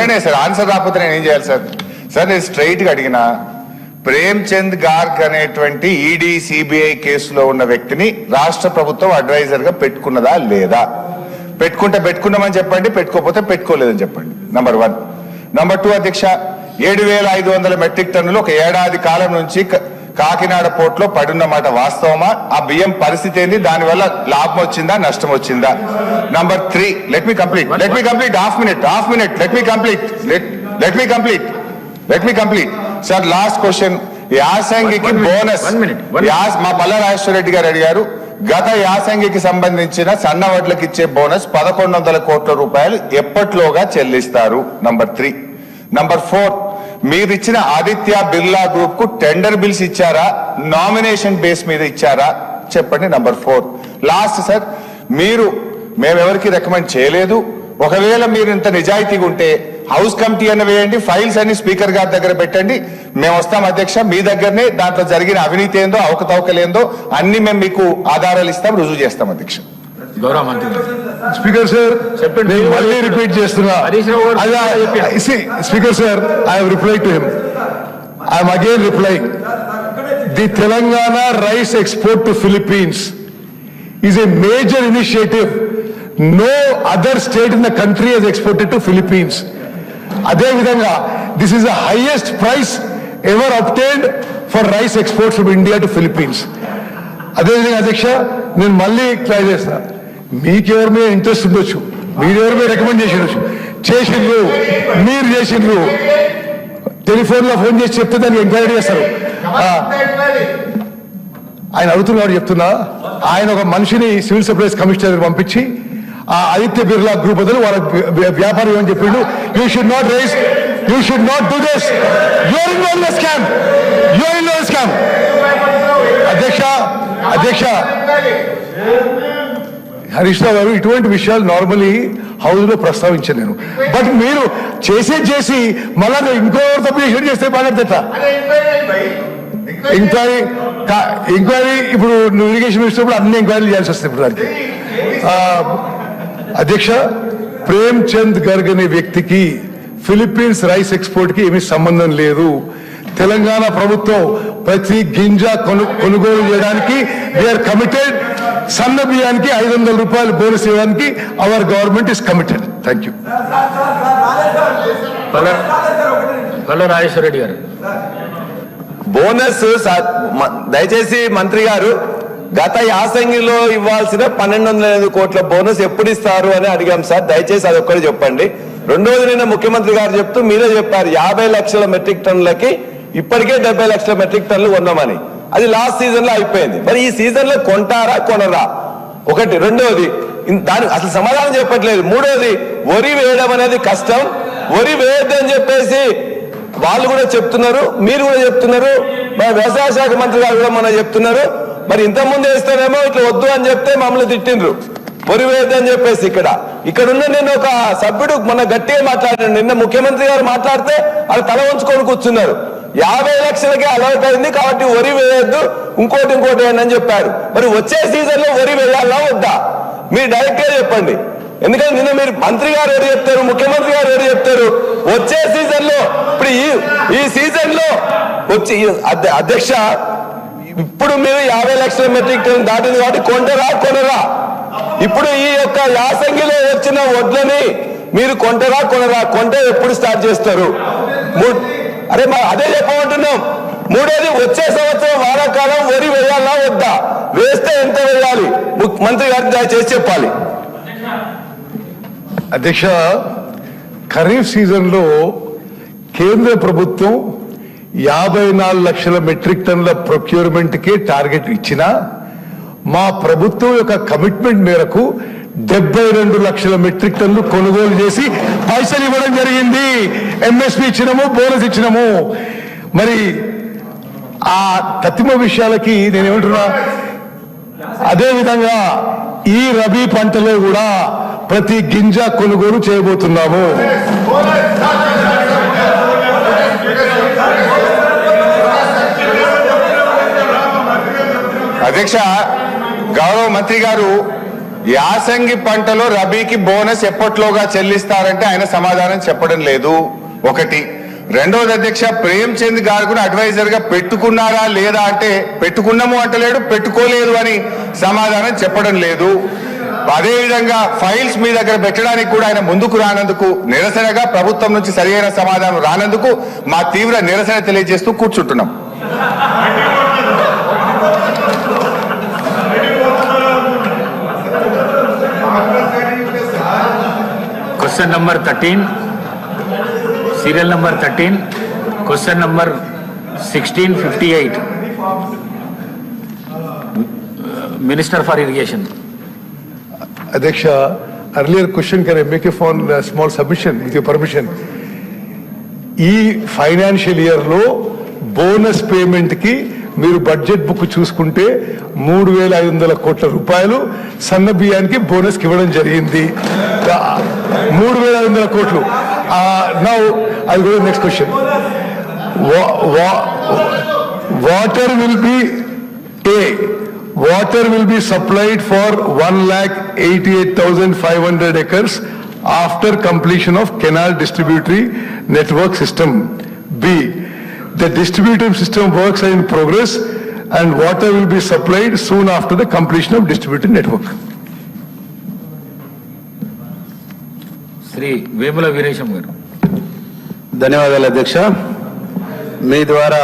క్వశ్చనే sir, answer రాకపోతే నేను ఏం చేయాలి సార్? సార్ నేను స్ట్రైట్ గా అడిగినా, ప్రేమ్చంద్ గార్గ్ అనేటువంటి ఈడీ సిబిఐ కేసులో ఉన్న వ్యక్తిని రాష్ట్ర ప్రభుత్వం అడ్వైజర్ గా పెట్టుకున్నదా లేదా? పెట్టుకుంటే పెట్టుకున్నామని చెప్పండి, పెట్టుకోకపోతే పెట్టుకోలేదని చెప్పండి. నంబర్ 1. నంబర్ 2 అధ్యక్ష, 7,500 మెట్రిక్ టన్నులు ఒక ఏడాది కాలం నుంచి కాకినాడ పోర్టులో పడున్నమాట వాస్తవమా? ఆ బియ్యం పరిస్థితి ఏంది? దానివల్ల లాభం వచ్చిందా, నష్టం వచ్చిందా? Number 3, let me complete half minute. Sir last question, యాసంగికి బోనస్ మా పల్లా రాజేశ్వర రెడ్డి గారు అడిగారు. గత యాసంగికి సంబంధించిన సన్న వడ్లకు ఇచ్చే బోనస్ 1,100 కోట్ల రూపాయలు ఎప్పట్లోగా చెల్లిస్తారు? నంబర్ 3. నంబర్ 4, మీరిచ్చిన ఆదిత్య బిర్లా గ్రూప్ కు టెండర్ బిల్స్ ఇచ్చారా, నామినేషన్ బేస్ మీద ఇచ్చారా? చెప్పండి. నంబర్ 4 లాస్ట్ సార్, మేమెవరికి రికమెండ్ చేయలేదు. ఒకవేళ మీరు ఇంత నిజాయితీగా ఉంటే హౌస్ కమిటీ అని వేయండి, ఫైల్స్ అన్ని స్పీకర్ గారి దగ్గర పెట్టండి, మేము వస్తాం అధ్యక్ష. మీ దగ్గరనే దాంట్లో జరిగిన అవినీతి ఏందో, అవకతవకలేందో అన్ని మేము మీకు ఆధారాలు ఇస్తాం, రుజువు చేస్తాం అధ్యక్ష. గౌరవ మంత్రి స్పీకర్ సార్, చెప్పండి. మళ్ళీ రిపీట్ చేస్తున్నా. Speaker sir, I have replied to him. I am again replying. The Telangana rice export to Philippines is a major initiative. No other state in the country has exported to Philippines. Adhe vidhanga, this is the highest price ever obtained for rice exports from India to Philippines. Adhe vidhanga adhyaksha, nenu malli try chesta. Meeku evaru mee interest undochu, meer evaru mee recommend chesindu, meer chesindu, telephone lo phone chesi chepte dani enquiry chestaru. ఆయన అడుగుతున్నాడు, చెప్తున్నా. ఆయన ఒక మనిషిని civil supplies commissioner పంపించి ఆ Aditya Birla group బదులు వాళ్ళ వ్యాపారం ఏమని చెప్పిండు, you should not do this, you are involved in scam. అధ్యక్ష హరీష్ రావు గారు, ఇటువంటి విషయాలు నార్మలీ హౌస్ లో ప్రస్తావించాను నేను. బట్ మీరు చేసి మళ్ళా ఇంకోరు తప్పు చేస్తే మాట్లాడతా. ఎంక్వైరీ ఇప్పుడు ఇరిగేషన్ మినిస్టర్ అన్ని ఎంక్వైరీలు చేయాల్సి వస్తుంది ఇప్పుడు దానికి. అధ్యక్ష, ప్రేమ్చంద్ గర్గ్ అనే వ్యక్తికి ఫిలిప్పీన్స్ రైస్ ఎక్స్పోర్ట్ కి ఏమీ సంబంధం లేదు. తెలంగాణ ప్రభుత్వం ప్రతి గింజ కొనుగోలు చేయడానికి వీఆర్ కమిటెడ్. సన్న బియ్యానికి 500 రూపాయలు బోనస్ ఇవ్వడానికి our government is committed. Thank you. Palla Rajeshwara Reddy గారు. బోనస్ దయచేసి మంత్రి గారు, గత యాసంగిలో ఇవ్వాల్సిన 1,208 కోట్ల బోనస్ ఎప్పుడు ఇస్తారు అని అడిగాం సార్. దయచేసి అది ఒక్కటి చెప్పండి. రెండోది, నిన్న ముఖ్యమంత్రి గారు చెప్తూ మీరే చెప్పారు 50 లక్షల మెట్రిక్ టన్నులకి ఇప్పటికే 70 లక్షల మెట్రిక్ టన్నులు కొన్నామని. అది లాస్ట్ సీజన్ లో అయిపోయింది. మరి ఈ సీజన్ లో కొంటారా కొనరా? ఒకటి. రెండోది, దానికి అసలు సమాధానం చెప్పట్లేదు. మూడోది, వరి వేయడం అనేది కష్టం, వరి వేయద్దని చెప్పేసి వాళ్ళు కూడా చెప్తున్నారు, మీరు కూడా చెప్తున్నారు, మన వ్యవసాయ శాఖ మంత్రి గారు కూడా మన చెప్తున్నారు. మరి ఇంతకుముందు వేస్తేనేమో ఇట్లా వద్దు అని చెప్తే మమ్మల్ని తిట్టిండ్రు, వరి వేయద్దని చెప్పేసి. ఇక్కడున్న నేను ఒక సభ్యుడు మొన్న గట్టిగా మాట్లాడాను. నిన్న ముఖ్యమంత్రి గారు మాట్లాడితే వాళ్ళు తల ఉంచుకొని కూర్చున్నారు. 50 లక్షలకే అలవాటు అయింది కాబట్టి వరి వేయొద్దు, ఇంకోటి అని చెప్పారు. మరి వచ్చే సీజన్ లో వరి వేయాలా వద్దా? మీరు డైరెక్ట్ గా చెప్పండి. ఎందుకంటే నిన్న మీరు మంత్రి గారు ఎవరు చెప్తారు, ముఖ్యమంత్రి గారు ఎవరు చెప్తారు? వచ్చే సీజన్ లో, ఇప్పుడు ఈ సీజన్ లో వచ్చి అధ్యక్ష, ఇప్పుడు మీరు 50 లక్షల మెట్రిక్ టన్ దాటింది కాబట్టి కొనరా? ఇప్పుడు ఈ యొక్క యాసంగిలో వచ్చిన వడ్లని మీరు కొంటరా? కొంటే ఎప్పుడు స్టార్ట్ చేస్తారు? అరే అదే చెప్పమంటున్నాం. మూడోది, వచ్చే సంవత్సరం వానాకాలం వరి వేయాలా వద్దా? వేస్తే ఎంత వేయాలి? మంత్రి గారు దయచేసి చెప్పాలి. అధ్యక్ష, ఖరీఫ్ సీజన్ లో కేంద్ర ప్రభుత్వం 54 లక్షల మెట్రిక్ టన్నుల ప్రొక్యూర్మెంట్ కి టార్గెట్ ఇచ్చినా మా ప్రభుత్వం యొక్క కమిట్మెంట్ మేరకు 72 లక్షల మెట్రిక్ టన్నులు కొనుగోలు చేసి పైసలు ఇవ్వడం జరిగింది. ఎంఎస్పీ ఇచ్చినాము, బోనస్ ఇచ్చినాము. మరి ఆ తత్తిమ విషయాలకి నేనేమంటున్నా, అదేవిధంగా ఈ రబీ పంటలో కూడా ప్రతి గింజ కొనుగోలు చేయబోతున్నాము. అధ్యక్ష, గౌరవ మంత్రి గారు యాసంగి పంటలో రబీకి బోనస్ ఎప్పట్లోగా చెల్లిస్తారంటే ఆయన సమాధానం చెప్పడం లేదు. ఒకటి. రెండోది అధ్యక్ష, ప్రేమ్ చంద్ గారు కూడా అడ్వైజర్ గా పెట్టుకున్నారా లేదా అంటే పెట్టుకున్నాము అంటలేడు, పెట్టుకోలేదు అని సమాధానం చెప్పడం లేదు. అదేవిధంగా ఫైల్స్ మీ దగ్గర పెట్టడానికి కూడా ఆయన ముందుకు రానందుకు నిరసనగా ప్రభుత్వం నుంచి సరియైన సమాధానం రానందుకు మా తీవ్ర నిరసన తెలియజేస్తూ కూర్చుంటున్నాం. Question number 13, serial number 13, question number 1658. Minister for Irrigation. Adyaksha, earlier question, can I make a small submission with your permission? ఈ ఫైనాన్షియల్ ఇయర్ లో బోనస్ పేమెంట్ కి మీరు బడ్జెట్ బుక్ చూసుకుంటే 3,500 కోట్ల రూపాయలు సన్న బియ్యానికి బోనస్ ఇవ్వడం జరిగింది. 3,500 కోట్లు. Now I go next question. Water will be water will be supplied for 1,88,500 acres after completion of canal distributory network system. B, the distributive system works are in progress and water will be supplied soon after the completion of distributed network. Sri Vemula Veerasham garu. ధన్యవాదాలు అధ్యక్ష. మీ ద్వారా